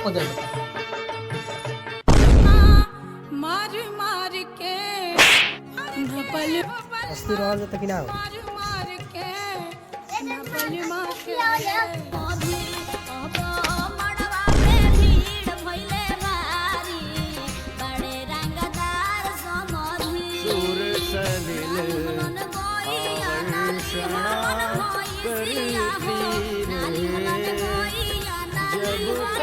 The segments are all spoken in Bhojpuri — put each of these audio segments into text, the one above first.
को दे मार मार के नपल अस्ती रहल त कि ना हो मार मार के नपल मार के मड़वा में भीड़ भइले भारी बड़े रंगदार समधी सुर सलिल मन गोइया नानी मन होइया हो नानी मन गोइया नानी मन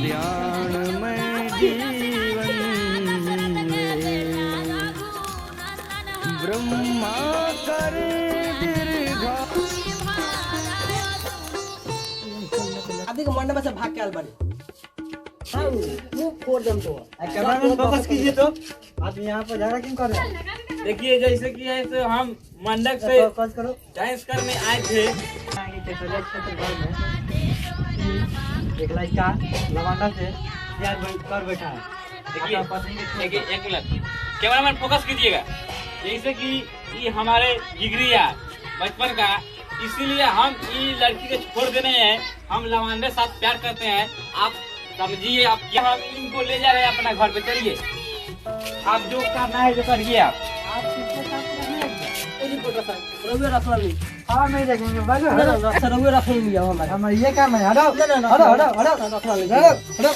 ध्यान में जीवन ब्रह्मा करे दीर्घा आदि के मंडप से भाग के आल बाड़ी हां वो फोड़ दम तो कैमरामैन फोकस कीजिए तो आप यहाँ पर झगड़ा क्यों कर रहे हैं? देखिए जैसे कि ऐसे हम मंडप से फोकस करो। डांस करने आए थे। एक लड़का लवांडा से प्यार कर बैठा है। देखिए एक मिनट कैमरामैन फोकस कीजिएगा। जैसे कि ये हमारे जिगरी यार बचपन का, इसीलिए हम ये लड़की को छोड़ देने हैं। हम लवांडे साथ प्यार करते हैं। आप समझिए, आप यहाँ इनको ले जा रहे हैं अपना घर पे। चलिए आप जो करना है जो करिए आप। रउए रखला नहीं हाँ नहीं देखेंगे भाई। ना रउए रखेंगे हमारे हमारा ये काम है। हटो ना हटो हटो हटो रखला नहीं हटो।